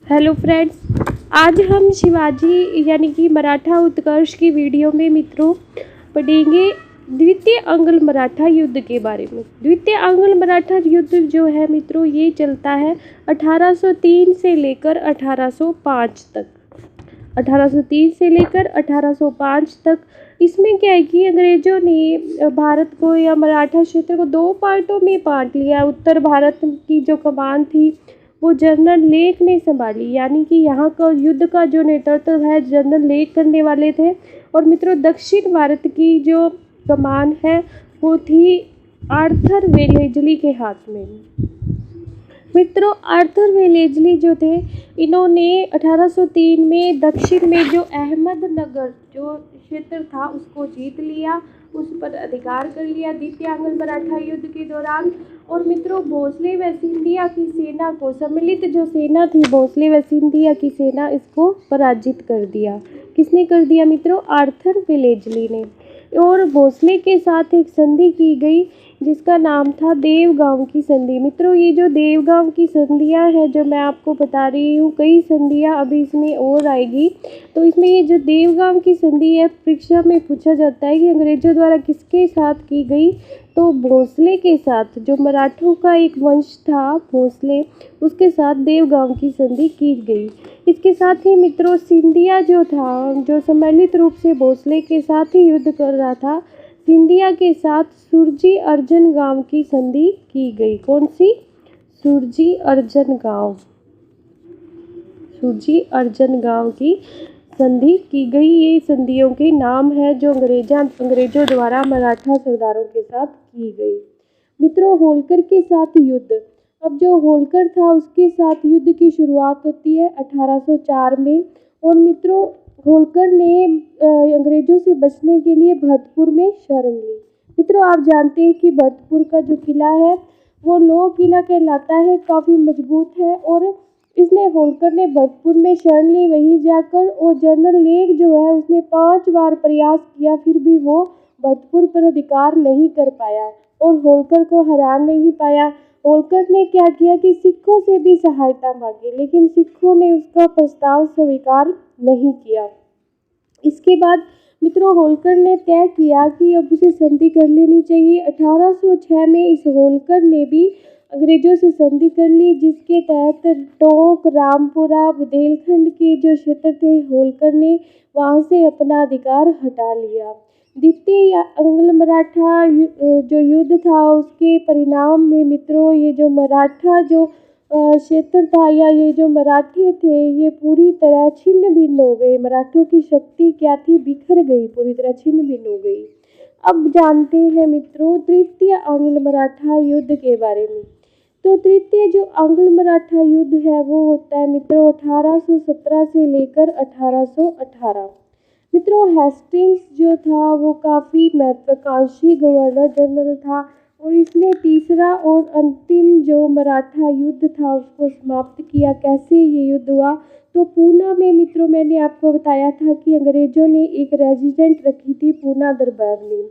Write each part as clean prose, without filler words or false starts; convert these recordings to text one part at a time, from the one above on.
Hello friends, आज हम शिवाजी यानी कि मराठा उत्कर्ष की वीडियो में मित्रों पढ़ेंगे द्वितीय आंग्ल मराठा युद्ध के बारे में। द्वितीय आंग्ल मराठा युद्ध जो है मित्रों ये चलता है 1803 से लेकर 1805 तक। 1803 से लेकर 1805 तक। इसमें क्या है कि अंग्रेज़ों ने भारत को या मराठा क्षेत्र को दो पार्टों में बांट लिया। उत्तर भारत की जो कमान थी वो जनरल लेक ने संभाली, यानी कि यहाँ का युद्ध का जो नेतृत्व है जनरल लेक करने वाले थे। और मित्रों दक्षिण भारत की जो कमान है वो थी आर्थर वेलेस्ली के हाथ में। मित्रों आर्थर वेलेस्ली जो थे इन्होंने 1803 में दक्षिण में जो अहमदनगर जो क्षेत्र था उसको जीत लिया, उस पर अधिकार कर लिया द्वितीय आंग्ल मराठा युद्ध के दौरान। और मित्रों भोसले व सिंधिया की सेना को, सम्मिलित जो सेना थी भोसले व सिंधिया की सेना, इसको पराजित कर दिया। किसने कर दिया मित्रों? आर्थर वेलेस्ली ने। और भोसले के साथ एक संधि की गई जिसका नाम था देवगांव की संधि। मित्रों ये जो देवगांव की संधियाँ है जो मैं आपको बता रही हूँ, कई संधियाँ अभी इसमें और आएगी। तो इसमें ये जो देवगांव की संधि है परीक्षा में पूछा जाता है कि अंग्रेजों द्वारा किसके साथ की गई, तो भोसले के साथ। जो मराठों का एक वंश था भोसले, उसके साथ देवगांव की संधि की गई। इसके साथ ही मित्रों सिंधिया जो था, जो सम्मिलित रूप से भोसले के साथ ही युद्ध कर रहा था, सिंधिया के साथ सुरजी अर्जन गांव की संधि की गई। कौन सी? सुरजी अर्जन गांव। सुरजी अर्जन गांव की संधि की गई। ये संधियों के नाम है जो अंग्रेजों द्वारा मराठा सरदारों के साथ की गई। मित्रों होलकर के साथ युद्ध। अब जो होलकर था उसके साथ युद्ध की शुरुआत होती है 1804 में। और मित्रों होलकर ने अंग्रेजों से बचने के लिए भरतपुर में शरण ली। मित्रों आप जानते हैं कि भरतपुर का जो किला है वो लोह किला कहलाता है, काफ़ी मजबूत है। और इसने होलकर ने भरतपुर में शरण ली वहीं जाकर। और जनरल लेक जो है उसने 5 बार प्रयास किया, फिर भी वो भरतपुर पर अधिकार नहीं कर पाया और होलकर को हरा नहीं पाया। होलकर ने क्या किया कि सिखों से भी सहायता मांगी, लेकिन सिखों ने उसका प्रस्ताव स्वीकार नहीं किया। इसके बाद मित्रों होलकर ने तय किया कि अब उसे संधि कर लेनी चाहिए। 1806 में इस होलकर ने भी अंग्रेजों से संधि कर ली, जिसके तहत टोंक, रामपुरा, बुंदेलखंड के जो क्षेत्र थे होलकर ने वहां से अपना अधिकार हटा लिया। द्वितीय आंग्ल मराठा जो युद्ध था उसके परिणाम में मित्रों ये जो मराठा जो क्षेत्र था या ये जो मराठे थे ये पूरी तरह छिन्न भिन्न हो गए। मराठों की शक्ति क्या थी? बिखर गई, पूरी तरह छिन्न भिन्न हो गई। अब जानते हैं मित्रों तृतीय आंग्ल मराठा युद्ध के बारे में। तो तृतीय जो आंग्ल मराठा युद्ध है वो होता है मित्रों 1817 से लेकर 1818। मित्रों हेस्टिंग्स जो था वो काफ़ी महत्वाकांक्षी गवर्नर जनरल था और इसने तीसरा और अंतिम जो मराठा युद्ध था उसको समाप्त किया। कैसे ये युद्ध हुआ? तो पूना में मित्रों मैंने आपको बताया था कि अंग्रेजों ने एक रेजिडेंट रखी थी पूना दरबार में।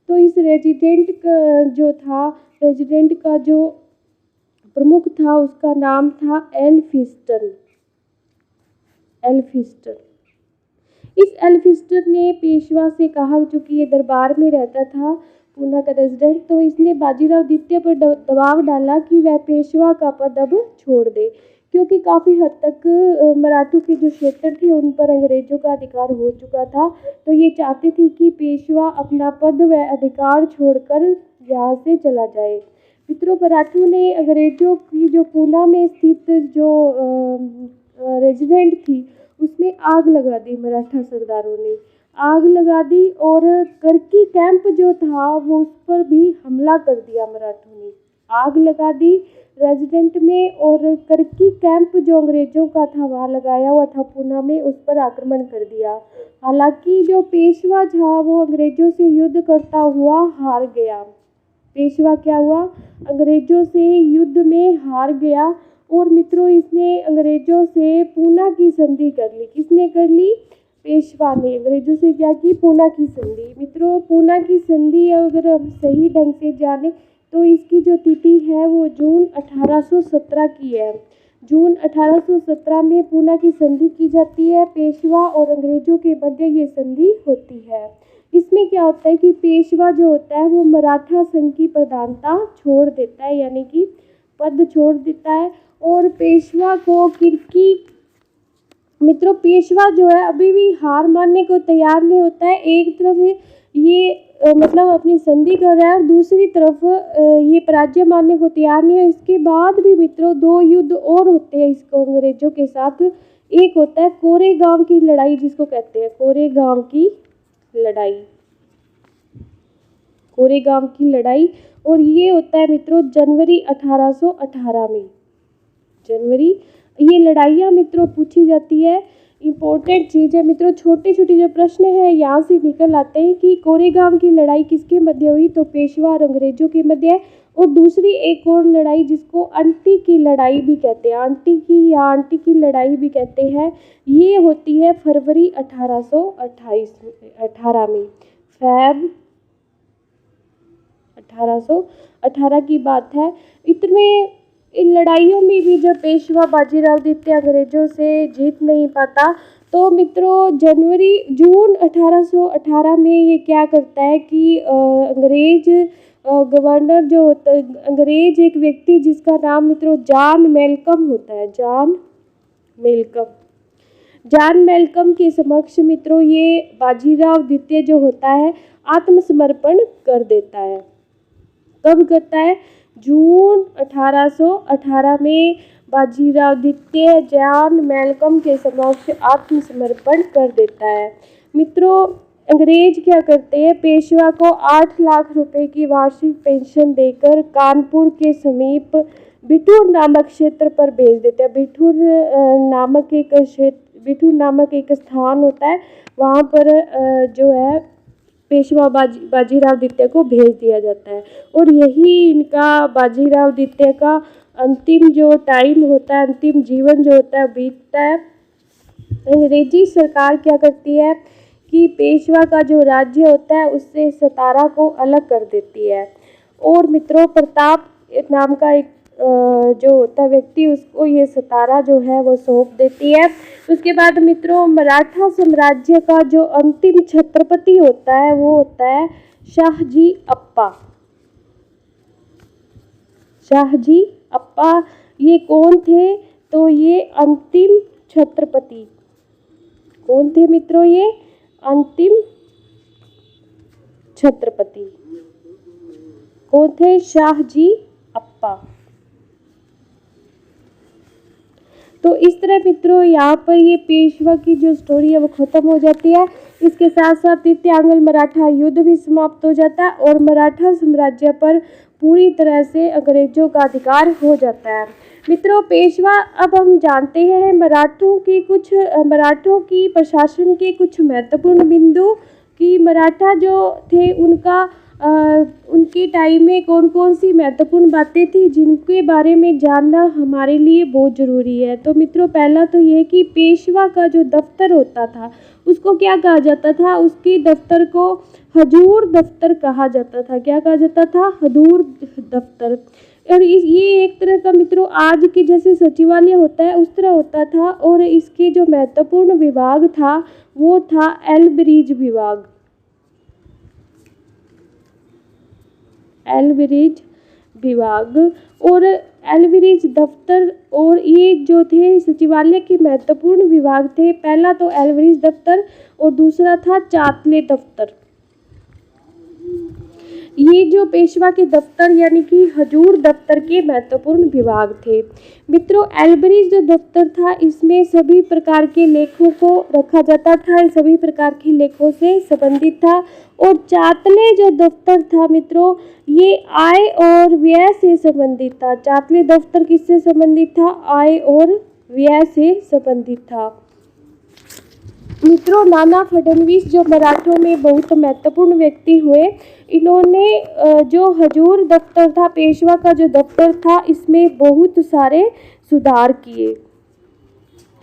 तो इस रेजिडेंट का जो था, रेजिडेंट का जो प्रमुख था उसका नाम था एल्फिस्टन। एल्फिस्टन। इस एल्फिस्टन ने पेशवा से कहा, चूँकि ये दरबार में रहता था पूना का रेजिडेंट, तो इसने बाजीराव द्वितीय पर दबाव डाला कि वह पेशवा का पद अब छोड़ दे, क्योंकि काफ़ी हद तक मराठों के जो क्षेत्र थे उन पर अंग्रेजों का अधिकार हो चुका था। तो ये चाहते थे कि पेशवा अपना पद व अधिकार छोड़कर यहाँ से चला जाए। मित्रों मराठों ने अंग्रेजों की जो पूना में स्थित जो रेजिडेंट थी उसमें आग लगा दी। मराठा सरदारों ने आग लगा दी और करकी कैंप जो था वो उस पर भी हमला कर दिया। मराठों ने आग लगा दी रेजिडेंट में और करकी कैंप जो अंग्रेजों का था वहाँ लगाया हुआ था पूना में, उस पर आक्रमण कर दिया। हालांकि जो पेशवा था वो अंग्रेजों से युद्ध करता हुआ हार गया। पेशवा क्या हुआ? अंग्रेजों से युद्ध में हार गया। और मित्रों इसने अंग्रेजों से पूना की संधि कर ली। किसने कर ली? पेशवा ने अंग्रेजों से क्या की? पूना की संधि। मित्रों पूना की संधि अगर हम सही ढंग से जाने तो इसकी जो तिथि है वो जून 1817 की है। जून 1817 में पूना की संधि की जाती है। पेशवा और अंग्रेजों के मध्य ये संधि होती है। इसमें क्या होता है कि पेशवा जो होता है वो मराठा संघ की प्रधानता छोड़ देता है, यानी कि पद छोड़ देता है। और पेशवा को किर्की मित्रों, पेशवा जो है अभी भी हार मानने को तैयार नहीं होता है। एक तरफ ये मतलब अपनी संधि कर रहा है और दूसरी तरफ ये पराजय मानने को तैयार नहीं है। इसके बाद भी मित्रों 2 युद्ध और होते हैं इसको अंग्रेजों के साथ। एक होता है कोरेगांव की लड़ाई, जिसको कहते हैं कोरेगांव की लड़ाई, कोरेगांव की लड़ाई। और ये होता है मित्रों जनवरी 1818 में। जनवरी, ये लड़ाइयाँ मित्रों पूछी जाती है, इम्पोर्टेंट चीज़ है मित्रों। छोटे छोटे जो प्रश्न हैं यहाँ से निकल आते हैं कि कोरेगांव की लड़ाई किसके मध्य हुई, तो पेशवा और अंग्रेजों के मध्य है। और दूसरी एक और लड़ाई जिसको आंटी की लड़ाई भी कहते हैं, आंटी की या आंटी की लड़ाई भी कहते हैं, ये होती है फरवरी 1818 में। फैब 1818 की बात है। इतने इन लड़ाइयों में भी जब पेशवा बाजीराव द्वितीय अंग्रेजों से जीत नहीं पाता, तो मित्रों जून 1818 में ये क्या करता है कि अंग्रेज गवर्नर जो होता है, अंग्रेज एक व्यक्ति जिसका नाम मित्रों जॉन मेलकम होता है, जॉन मेलकम के समक्ष मित्रों ये बाजीराव द्वितीय जो होता है आत्मसमर्पण कर देता है। कब करता है? जून 1818 में बाजीराव द्वितीय जॉन मेलकम के समक्ष आत्मसमर्पण कर देता है। मित्रों अंग्रेज क्या करते हैं, पेशवा को 8 लाख रुपए की वार्षिक पेंशन देकर कानपुर के समीप बिठूर नामक क्षेत्र पर भेज देते हैं। बिठूर नामक एक स्थान होता है, वहाँ पर जो है पेशवा बाजीराव द्वितीय को भेज दिया जाता है। और यही इनका बाजीराव द्वितीय का अंतिम जो टाइम होता है, अंतिम जीवन जो होता है बीतता है। अंग्रेजी सरकार क्या करती है कि पेशवा का जो राज्य होता है उससे सतारा को अलग कर देती है। और मित्रों प्रताप नाम का एक जो होता है व्यक्ति, उसको ये सतारा जो है वो सौंप देती है। उसके बाद मित्रों मराठा साम्राज्य का जो अंतिम छत्रपति होता है वो होता है शाहजी अप्पा। शाहजी अप्पा ये कौन थे, तो ये अंतिम छत्रपति कौन थे मित्रों, ये अंतिम छत्रपति कौन थे, शाहजी अप्पा। तो इस तरह मित्रों यहाँ पर ये पेशवा की जो स्टोरी है वो खत्म हो जाती है। इसके साथ साथ द्वितीय आंग्ल मराठा युद्ध भी समाप्त हो जाता है और मराठा साम्राज्य पर पूरी तरह से अंग्रेजों का अधिकार हो जाता है। मित्रों पेशवा, अब हम जानते हैं मराठों की प्रशासन के कुछ महत्वपूर्ण बिंदु कि मराठा जो थे उनके टाइम में कौन कौन सी महत्वपूर्ण बातें थी जिनके बारे में जानना हमारे लिए बहुत ज़रूरी है। तो मित्रों पहला तो ये कि पेशवा का जो दफ्तर होता था उसको क्या कहा जाता था, उसके दफ्तर को हजूर दफ्तर कहा जाता था। क्या कहा जाता था? हजूर दफ्तर। और ये एक तरह का मित्रों आज के जैसे सचिवालय होता है उस तरह होता था। और इसके जो महत्वपूर्ण विभाग था वो था एलब्रिज विभाग, एलब्रिज विभाग और एलब्रिज दफ्तर। और ये जो थे सचिवालय के महत्वपूर्ण विभाग थे, पहला तो एलब्रिज दफ्तर और दूसरा था चातले दफ्तर। ये जो पेशवा के दफ्तर यानी कि हजूर दफ्तर के महत्वपूर्ण विभाग थे। मित्रों एलब्रिज जो दफ्तर था इसमें सभी प्रकार के लेखों को रखा जाता था, सभी प्रकार के लेखों से संबंधित था। और चातले जो दफ्तर था मित्रों ये आय और व्यय से संबंधित था। चातले दफ्तर किससे संबंधित था? आय और व्यय से संबंधित था। मित्रों नाना फडणवीस जो मराठों में बहुत महत्वपूर्ण व्यक्ति हुए, इन्होंने जो हजूर दफ्तर था, पेशवा का जो दफ्तर था, इसमें बहुत सारे सुधार किए।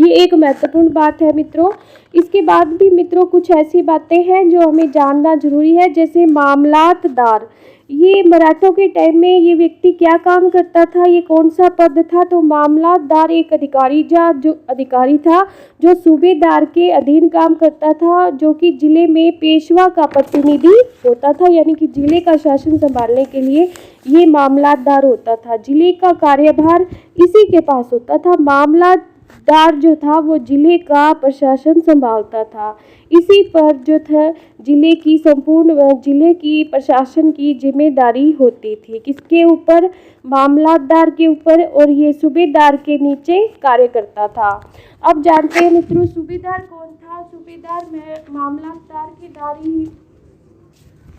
ये एक महत्वपूर्ण बात है मित्रों। इसके बाद भी मित्रों कुछ ऐसी बातें हैं जो हमें जानना जरूरी है, जैसे मामलातदार। ये मराठों के टाइम में ये व्यक्ति क्या काम करता था, ये कौन सा पद था? तो मामलातदार एक अधिकारी था जो सूबेदार के अधीन काम करता था, जो कि जिले में पेशवा का प्रतिनिधि होता था, यानी कि जिले का शासन संभालने के लिए ये मामलातदार होता था। जिले का कार्यभार इसी के पास होता था। मामलातदार जो था वो जिले का प्रशासन संभालता था। इसी पर जो था जिले की प्रशासन की जिम्मेदारी होती थी। किसके ऊपर? मामलातदार के ऊपर, और ये सूबेदार के नीचे कार्य करता था। अब जानते हैं मित्रों सूबेदार कौन था। सूबेदार में मामलातदार के दारी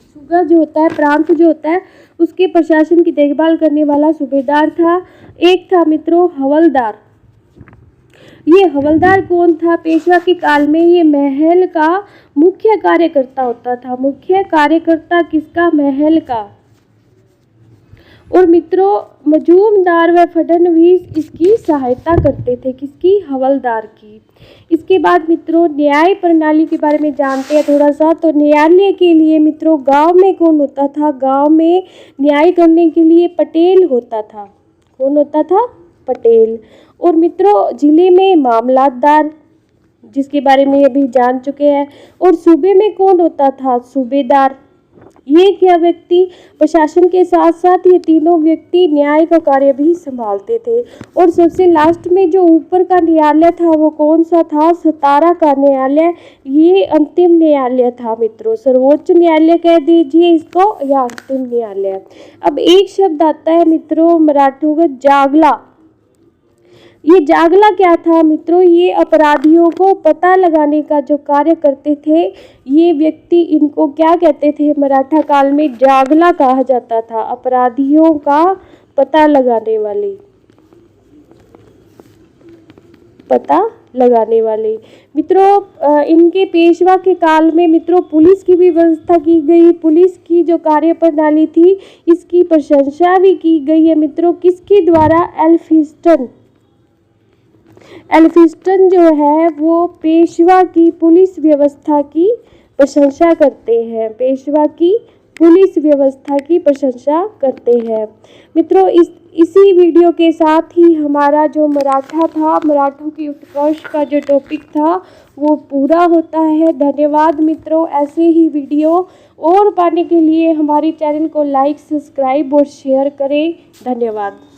सूबा जो होता है, प्रांत जो होता है, उसके प्रशासन की देखभाल करने वाला सूबेदार था। एक था मित्रों हवलदार। ये हवलदार कौन था? पेशवा के काल में ये महल का मुख्य कार्यकर्ता होता था। मुख्य कार्यकर्ता किसका? महल का। और मित्रों मजूमदार व फडणवीस इसकी सहायता करते थे। किसकी? हवलदार की। इसके बाद मित्रों न्याय प्रणाली के बारे में जानते हैं थोड़ा सा। तो न्यायालय के लिए मित्रों गांव में कौन होता था? गांव में न्याय करने के लिए पटेल होता था। कौन होता था? पटेल। और मित्रों जिले में मामलातदार, जिसके बारे में अभी जान चुके हैं। और सूबे में कौन होता था? सूबेदार। ये क्या व्यक्ति प्रशासन के साथ साथ ये तीनों व्यक्ति न्याय का कार्य भी संभालते थे। और सबसे लास्ट में जो ऊपर का न्यायालय था वो कौन सा था? सतारा का न्यायालय। ये अंतिम न्यायालय था मित्रों। सर्वोच्च न्यायालय कह दीजिए इसको, या अंतिम न्यायालय। अब एक शब्द आता है मित्रों मराठों का जागला। ये जागला क्या था मित्रों? ये अपराधियों को पता लगाने का जो कार्य करते थे ये व्यक्ति, इनको क्या कहते थे? मराठा काल में जागला कहा जाता था। अपराधियों का पता लगाने वाले मित्रों। इनके पेशवा के काल में मित्रों पुलिस की भी व्यवस्था की गई। पुलिस की जो कार्य प्रणाली थी इसकी प्रशंसा भी की गई है मित्रों। किसके द्वारा? एल्फिंस्टन जो है वो पेशवा की पुलिस व्यवस्था की प्रशंसा करते हैं। पेशवा की पुलिस व्यवस्था की प्रशंसा करते हैं मित्रों। इसी वीडियो के साथ ही हमारा जो मराठा था, मराठों की उत्कर्ष का जो टॉपिक था वो पूरा होता है। धन्यवाद मित्रों। ऐसे ही वीडियो और पाने के लिए हमारे चैनल को लाइक, सब्सक्राइब और शेयर करें। धन्यवाद।